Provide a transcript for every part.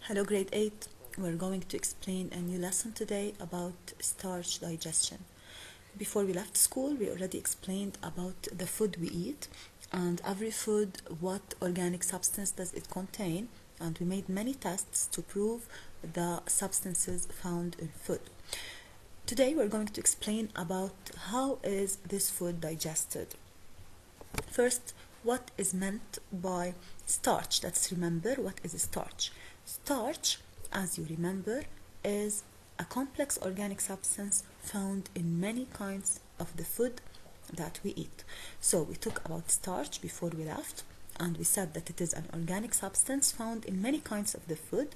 Hello grade 8, we're going to explain a new lesson today about starch digestion. Before we left school, we already explained about the food we eat and every food, what organic substance does it contain, and we made many tests to prove the substances found in food. Today we're going to explain about how is this food digested. First, what is meant by starch? Let's remember what is starch. Starch, as you remember, is a complex organic substance found in many kinds of the food that we eat. So we talked about starch before we left, and we said that it is an organic substance found in many kinds of the food,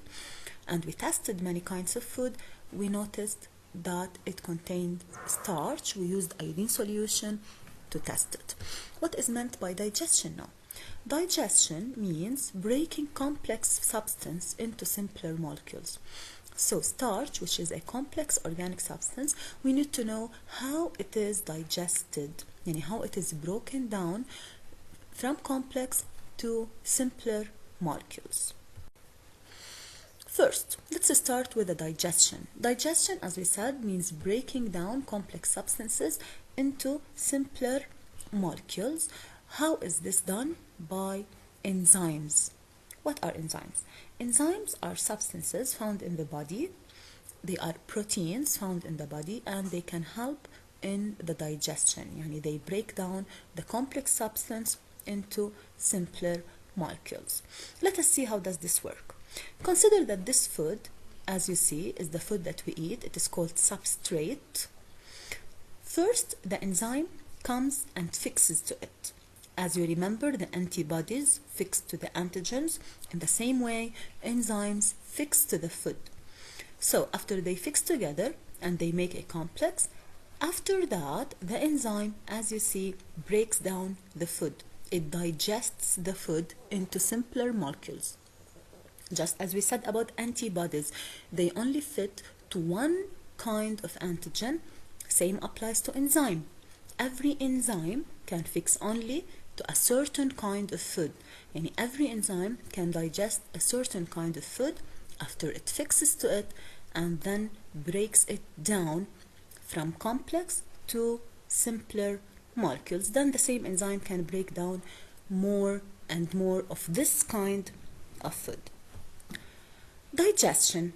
and we tested many kinds of food. We noticed that it contained starch. We used iodine solution to test it. What is meant by digestion now? Digestion means breaking complex substance into simpler molecules. So starch, which is a complex organic substance, we need to know how it is digested, meaning how it is broken down from complex to simpler molecules. First, let's start with the digestion. Digestion, as we said, means breaking down complex substances into simpler molecules. How is this done? By enzymes. What are enzymes? Enzymes are substances found in the body. They are proteins found in the body, and they can help in the digestion. Yani they break down the complex substance into simpler molecules. Let us see how does this work. Consider that this food, as you see, is the food that we eat. It is called substrate. First, the enzyme comes and fixes to it. As you remember, the antibodies fix to the antigens. In the same way, enzymes fix to the food. So after they fix together and they make a complex, after that, the enzyme, as you see, breaks down the food. It digests the food into simpler molecules. Just as we said about antibodies, they only fit to one kind of antigen. Same applies to enzyme. Every enzyme can fix only to a certain kind of food. And every enzyme can digest a certain kind of food after it fixes to it and then breaks it down from complex to simpler molecules. Then the same enzyme can break down more and more of this kind of food. Digestion.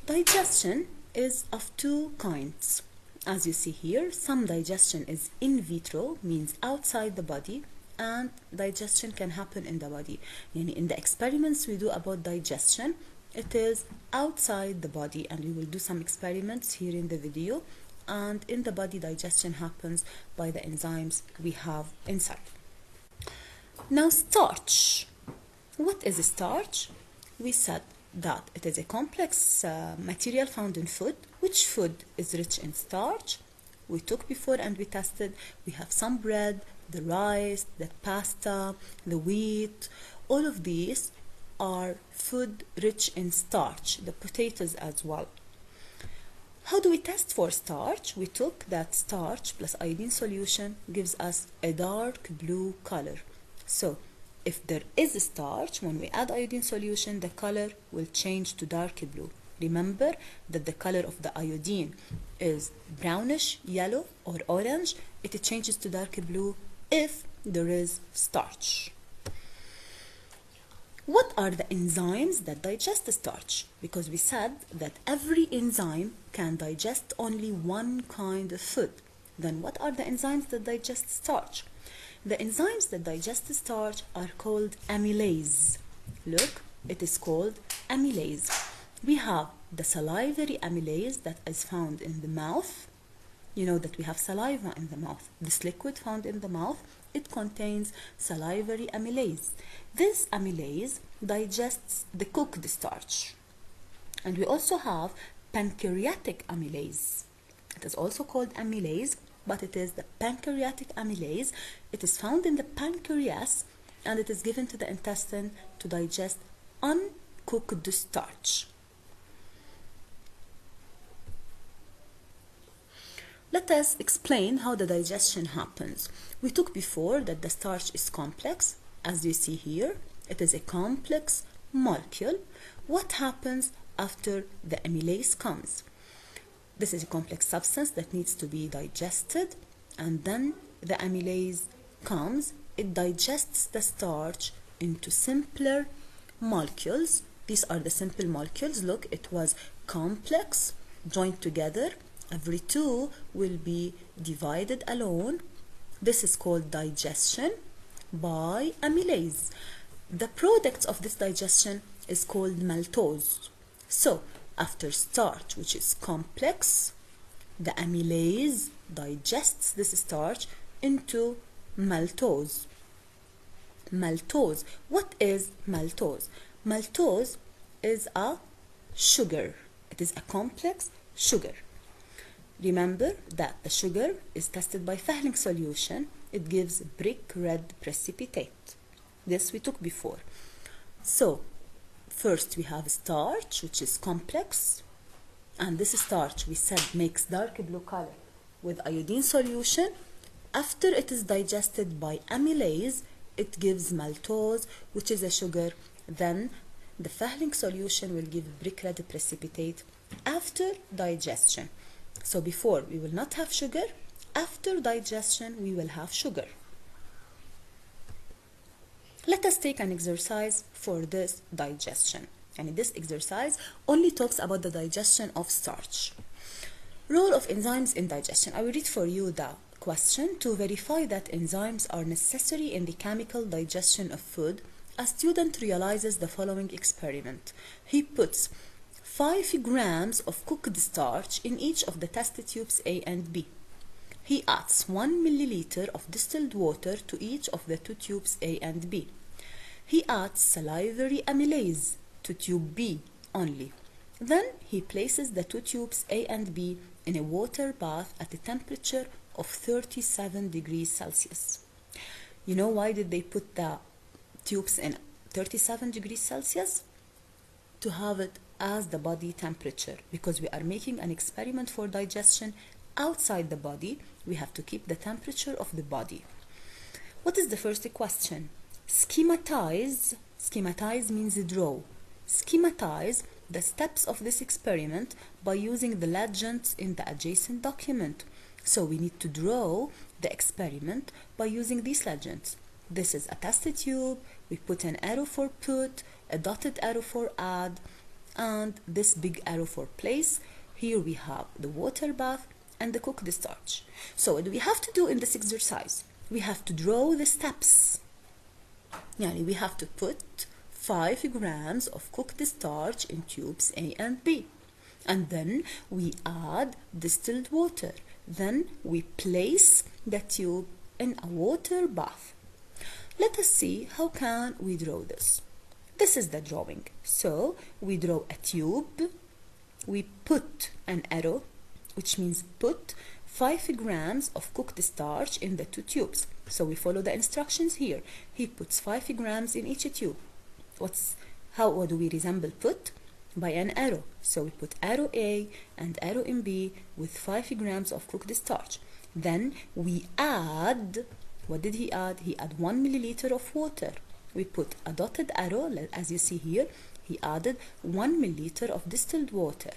Digestion is of two kinds. As you see here, some digestion is in vitro, means outside the body, and digestion can happen in the body. In the experiments we do about digestion, it is outside the body, and we will do some experiments here in the video. And in the body, digestion happens by the enzymes we have inside. Now, starch. What is starch? We said that it is a complex material found in food. Which food is rich in starch? We took before and we tested. We have some bread, the rice, the pasta, the wheat. All of these are food rich in starch, the potatoes as well. How do we test for starch? We took that starch plus iodine solution gives us a dark blue color. So if there is a starch, when we add iodine solution, the color will change to dark blue. Remember that the color of the iodine is brownish, yellow, or orange. It changes to dark blue if there is starch. What are the enzymes that digest the starch? Because we said that every enzyme can digest only one kind of food. Then what are the enzymes that digest starch? The enzymes that digest the starch are called amylase. Look, it is called amylase. We have the salivary amylase that is found in the mouth. You know that we have saliva in the mouth. This liquid found in the mouth, it contains salivary amylase. This amylase digests the cooked starch. And we also have pancreatic amylase. It is also called amylase, but it is the pancreatic amylase. It is found in the pancreas and it is given to the intestine to digest uncooked starch. Let us explain how the digestion happens. We took before that the starch is complex. As you see here, it is a complex molecule. What happens after the amylase comes? This is a complex substance that needs to be digested, and then the amylase comes. It digests the starch into simpler molecules. These are the simple molecules. Look, it was complex, joined together. Every two will be divided alone. This is called digestion by amylase. The product of this digestion is called maltose. So, after starch, which is complex, the amylase digests this starch into maltose. Maltose. What is maltose? Maltose is a sugar. It is a complex sugar. Remember that the sugar is tested by Fehling solution. It gives brick red precipitate. This we took before. So, first we have starch, which is complex, and this starch we said makes dark blue color with iodine solution. After it is digested by amylase, it gives maltose, which is a sugar. Then the Fehling solution will give brick red precipitate after digestion. So before we will not have sugar, after digestion we will have sugar. Let us take an exercise for this digestion. And this exercise only talks about the digestion of starch. Role of enzymes in digestion. I will read for you the question. To verify that enzymes are necessary in the chemical digestion of food, a student realizes the following experiment. He puts 5 grams of cooked starch in each of the test tubes A and B. He adds 1 milliliter of distilled water to each of the 2 tubes A and B. He adds salivary amylase to tube B only. Then he places the 2 tubes A and B in a water bath at a temperature of 37 degrees Celsius. You know why did they put the tubes in 37 degrees Celsius? To have it as the body temperature, because we are making an experiment for digestion outside the body. We have to keep the temperature of the body. What is the first question? Schematize. Schematize means draw. Schematize the steps of this experiment by using the legends in the adjacent document. So we need to draw the experiment by using these legends. This is a test tube. We put an arrow for put, a dotted arrow for add, and this big arrow for place. Here we have the water bath and the cooked starch. So what do we have to do in this exercise? We have to draw the steps. Yani we have to put 5 grams of cooked starch in tubes A and B. And then we add distilled water. Then we place the tube in a water bath. Let us see how can we draw this. This is the drawing. So we draw a tube. We put an arrow, which means put 5 grams of cooked starch in the 2 tubes. So we follow the instructions here. He puts 5 grams in each tube. What do we resemble put? By an arrow. So we put arrow A and arrow in B with 5 grams of cooked starch. Then we add, what did he add? He added 1 milliliter of water. We put a dotted arrow, as you see here. He added 1 milliliter of distilled water.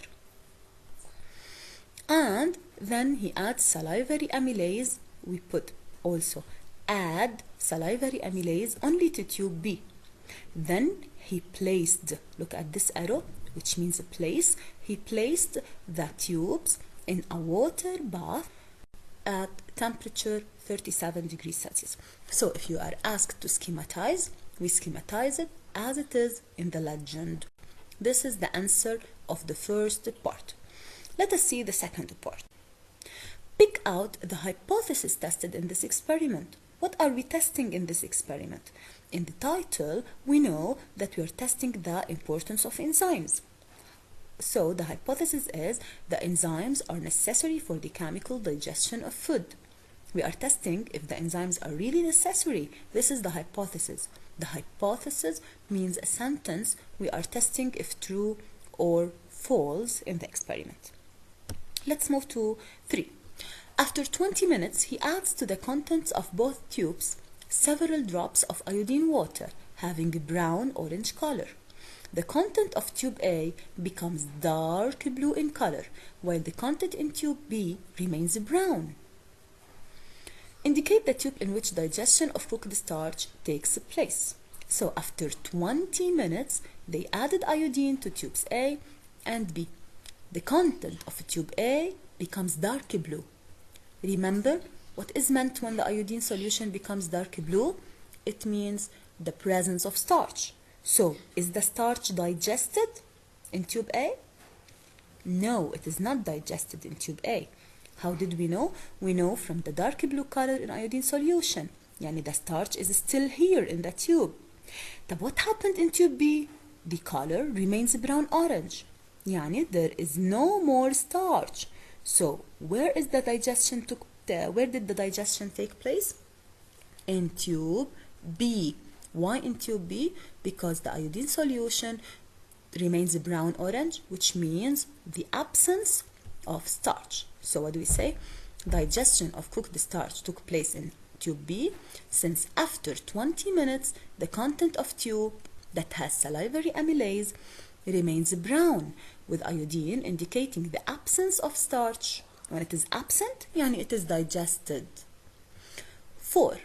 And then he adds salivary amylase. We put also add salivary amylase only to tube B. Then he placed, look at this arrow, which means place. He placed the tubes in a water bath at temperature 37 degrees Celsius. So if you are asked to schematize, we schematize it as it is in the legend. This is the answer of the first part. Let us see the second part. Pick out the hypothesis tested in this experiment. What are we testing in this experiment? In the title, we know that we are testing the importance of enzymes. So the hypothesis is the enzymes are necessary for the chemical digestion of food. We are testing if the enzymes are really necessary. This is the hypothesis. The hypothesis means a sentence. We are testing if true or false in the experiment. Let's move to 3. After 20 minutes, he adds to the contents of both tubes several drops of iodine water having a brown-orange color. the content of tube A becomes dark blue in color, while the content in tube B remains brown. Indicate the tube in which digestion of cooked starch takes place. So after 20 minutes, they added iodine to tubes A and B. The content of tube A becomes dark blue. Remember what is meant when the iodine solution becomes dark blue? It means the presence of starch. So, is the starch digested in tube A? No, it is not digested in tube A. How did we know? We know from the dark blue color in iodine solution. Yani the starch is still here in the tube. But what happened in tube B? The color remains brown orange. Yani there is no more starch. So where did the digestion take place? In tube B. Why in tube B? Because the iodine solution remains brown orange, which means the absence of starch. So what do we say? Digestion of cooked starch took place in tube B, since after 20 minutes the content of tube that has salivary amylase remains brown, with iodine indicating the absence of starch. When it is absent, yani it is digested. 4.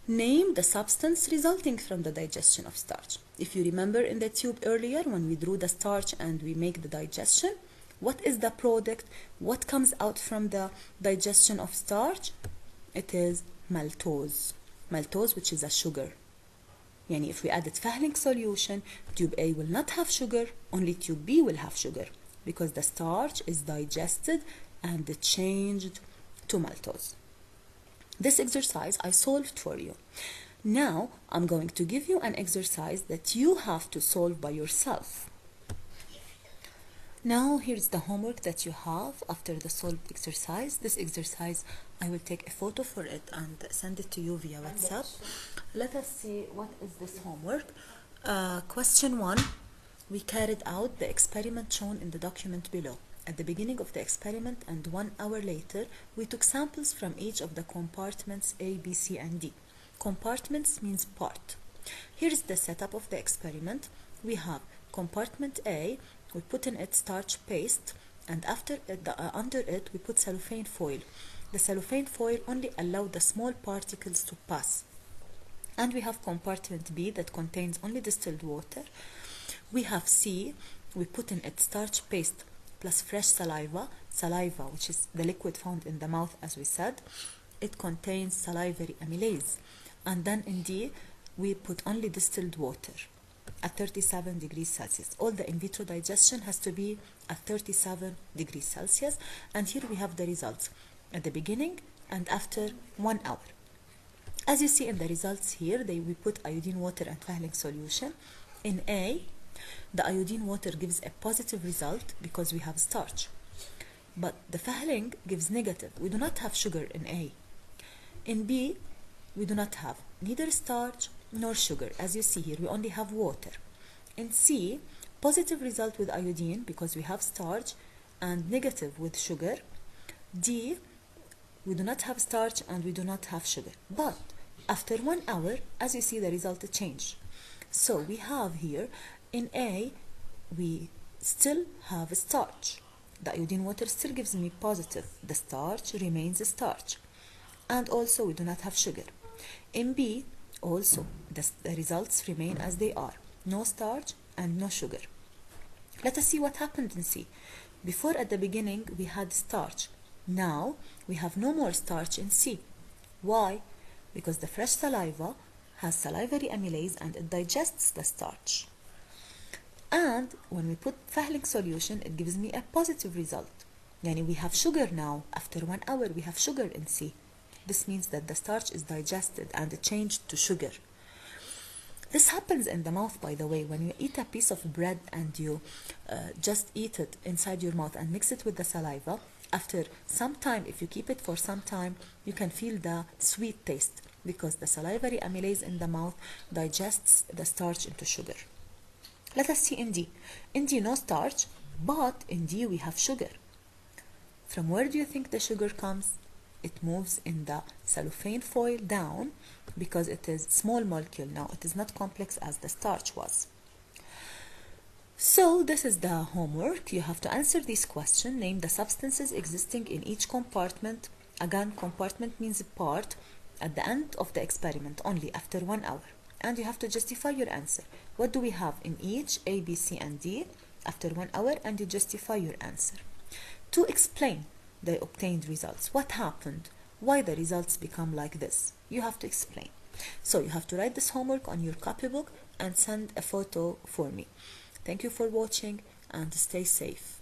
Name the substance resulting from the digestion of starch. If you remember in the tube earlier when we drew the starch and we make the digestion, what is the product? What comes out from the digestion of starch? It is maltose. Maltose, which is a sugar. Yani if we added Fehling solution, tube A will not have sugar, only tube B will have sugar, because the starch is digested and changed to maltose. This exercise I solved for you. Now I'm going to give you an exercise that you have to solve by yourself. Now here's the homework that you have after the solved exercise. This exercise, I will take a photo for it and send it to you via WhatsApp. Let us see what is this homework. Question 1. We carried out the experiment shown in the document below. At the beginning of the experiment and 1 hour later, we took samples from each of the compartments A, B, C, and D. Compartments means part. Here is the setup of the experiment. We have compartment A, we put in it starch paste, and under it we put cellophane foil. The cellophane foil only allowed the small particles to pass. And we have compartment B that contains only distilled water. We have C, we put in it starch paste plus fresh saliva, which is the liquid found in the mouth, as we said. It contains salivary amylase. And then in D, we put only distilled water at 37 degrees Celsius. All the in vitro digestion has to be at 37 degrees Celsius. And here we have the results at the beginning and after 1 hour. As you see in the results here, we put iodine water and Fehling solution. In A, the iodine water gives a positive result because we have starch. But the Fehling gives negative. We do not have sugar in A. In B, we do not have neither starch nor sugar. As you see here, we only have water. In C, positive result with iodine because we have starch, and negative with sugar. D, we do not have starch and we do not have sugar. But after 1 hour, as you see, the result changed. So we have here, in A, we still have starch. The iodine water still gives me positive. The starch remains starch. And also we do not have sugar. In B, also the results remain as they are. No starch and no sugar. Let us see what happened in C. Before, at the beginning, we had starch. Now we have no more starch in C. Why? Because the fresh saliva has salivary amylase and it digests the starch. And when we put Fehling solution, it gives me a positive result. Yani we have sugar now. After 1 hour, we have sugar in C. This means that the starch is digested and it changed to sugar. This happens in the mouth, by the way. When you eat a piece of bread and you just eat it inside your mouth and mix it with the saliva, after some time, if you keep it for some time, you can feel the sweet taste because the salivary amylase in the mouth digests the starch into sugar. Let us see in D. In D, no starch, but in D we have sugar. From where do you think the sugar comes? It moves in the cellophane foil down because it is small molecule now. It is not complex as the starch was. So this is the homework. You have to answer these questions. Name the substances existing in each compartment. Again, compartment means part at the end of the experiment, only after 1 hour. And you have to justify your answer. What do we have in each? A, B, C, and D after 1 hour, and you justify your answer. To explain the obtained results, what happened, why the results become like this, you have to explain. So you have to write this homework on your copybook and send a photo for me. Thank you for watching and stay safe.